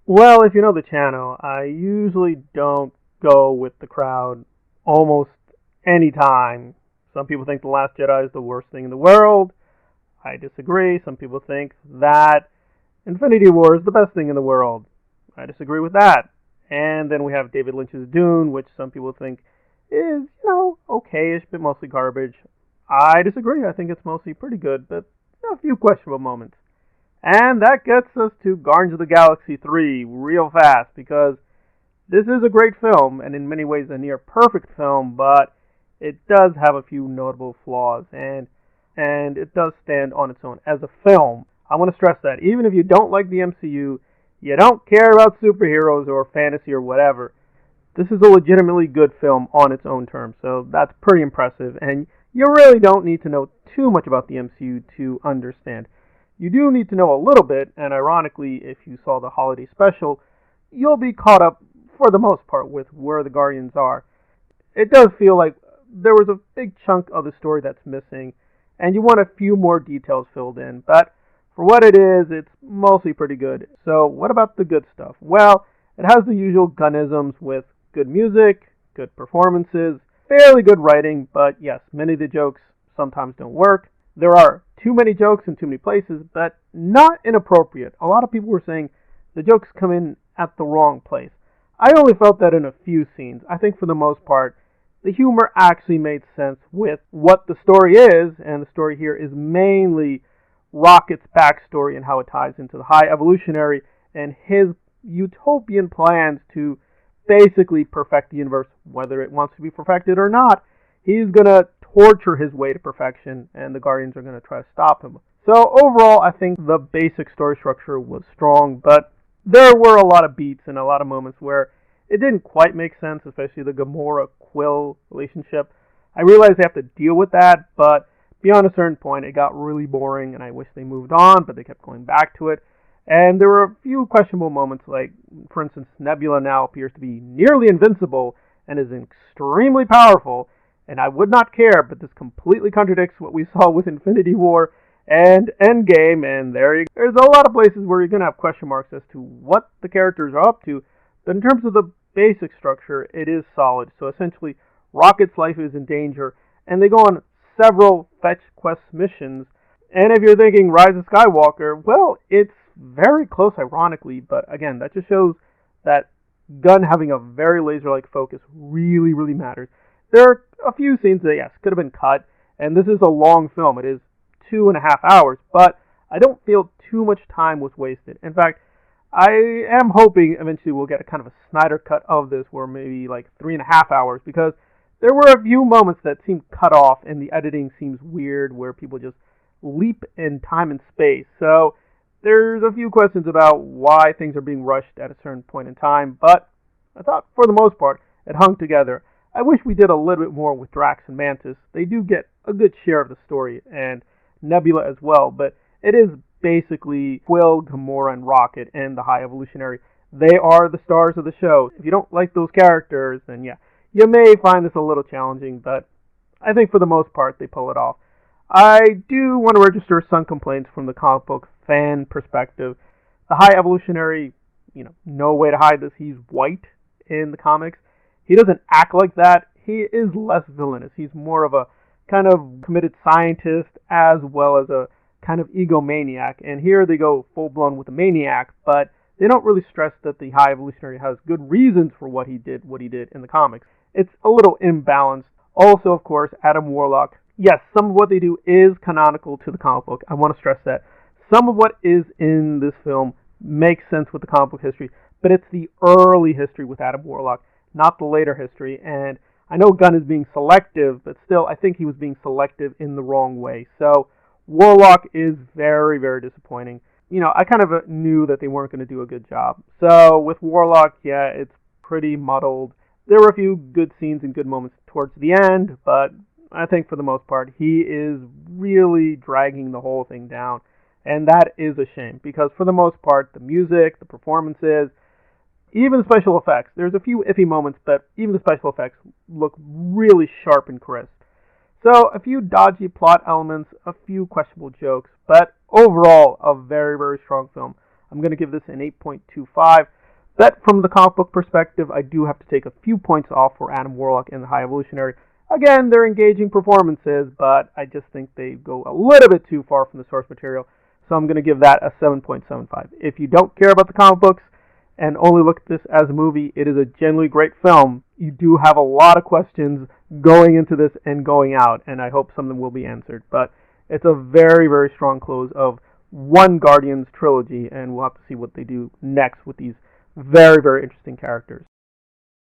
Well, if you know the channel, I usually don't go with the crowd almost any time. Some people think The Last Jedi is the worst thing in the world. I disagree. Some people think that Infinity War is the best thing in the world. I disagree with that. And then we have David Lynch's Dune, which some people think is, okayish, but mostly garbage. I disagree. I think it's mostly pretty good, but a few questionable moments. And that gets us to Guardians of the Galaxy 3 real fast because this is a great film and in many ways a near perfect film, but it does have a few notable flaws and it does stand on its own as a film. I want to stress that even if you don't like the MCU, you don't care about superheroes or fantasy or whatever, this is a legitimately good film on its own terms. So that's pretty impressive and you really don't need to know too much about the MCU to understand. You do need to know a little bit, and ironically, if you saw the holiday special, you'll be caught up for the most part with where the Guardians are. It does feel like there was a big chunk of the story that's missing, and you want a few more details filled in, but for what it is, it's mostly pretty good. So, what about the good stuff? Well, it has the usual Gunnisms with good music, good performances, fairly good writing, but yes, many of the jokes sometimes don't work. There are too many jokes in too many places, but not inappropriate. A lot of people were saying the jokes come in at the wrong place. I only felt that in a few scenes. I think for the most part, the humor actually made sense with what the story is, and the story here is mainly Rocket's backstory and how it ties into the High Evolutionary and his utopian plans to basically perfect the universe, whether it wants to be perfected or not. He's gonna torture his way to perfection, and the Guardians are gonna try to stop him. So overall, I think the basic story structure was strong, but there were a lot of beats and a lot of moments where it didn't quite make sense, especially the Gamora Quill relationship. I realize they have to deal with that, but beyond a certain point, it got really boring, and I wish they moved on, but they kept going back to it. And there were a few questionable moments, like, for instance, Nebula now appears to be nearly invincible and is extremely powerful, and I would not care, but this completely contradicts what we saw with Infinity War and Endgame, and there's a lot of places where you're going to have question marks as to what the characters are up to, but in terms of the basic structure, it is solid. So essentially, Rocket's life is in danger, and they go on several fetch quest missions, and if you're thinking Rise of Skywalker, well, it's very close ironically, but again, that just shows that Gunn having a very laser-like focus really, really matters. There are a few scenes that, yes, could have been cut, and this is a long film. It is 2.5 hours, but I don't feel too much time was wasted. In fact, I am hoping eventually we'll get a kind of a Snyder cut of this where maybe like 3.5 hours, because there were a few moments that seemed cut off and the editing seems weird where people just leap in time and space. So there's a few questions about why things are being rushed at a certain point in time, but I thought for the most part it hung together. I wish we did a little bit more with Drax and Mantis. They do get a good share of the story, and Nebula as well, but it is basically Quill, Gamora, and Rocket and the High Evolutionary. They are the stars of the show. If you don't like those characters, then yeah, you may find this a little challenging, but I think for the most part they pull it off. I do want to register some complaints from the comic book fan perspective. The High Evolutionary, no way to hide this. He's white in the comics. He doesn't act like that. He is less villainous. He's more of a kind of committed scientist as well as a kind of egomaniac. And here they go full blown with a maniac, but they don't really stress that the High Evolutionary has good reasons for what he did in the comics. It's a little imbalanced. Also, of course, Adam Warlock. Yes, some of what they do is canonical to the comic book. I want to stress that. Some of what is in this film makes sense with the comic book history, but it's the early history with Adam Warlock, not the later history. And I know Gunn is being selective, but still, I think he was being selective in the wrong way. So Warlock is very, very disappointing. I kind of knew that they weren't going to do a good job. So with Warlock, yeah, it's pretty muddled. There were a few good scenes and good moments towards the end, but I think for the most part, he is really dragging the whole thing down. And that is a shame, because for the most part, the music, the performances, even the special effects, there's a few iffy moments, but even the special effects look really sharp and crisp. So, a few dodgy plot elements, a few questionable jokes, but overall, a very, very strong film. I'm going to give this an 8.25. But from the comic book perspective, I do have to take a few points off for Adam Warlock and the High Evolutionary. Again, they're engaging performances, but I just think they go a little bit too far from the source material. So I'm going to give that a 7.75. If you don't care about the comic books and only look at this as a movie, it is a genuinely great film. You do have a lot of questions going into this and going out, and I hope some of them will be answered. But it's a very, very strong close of one Guardians trilogy, and we'll have to see what they do next with these very, very interesting characters.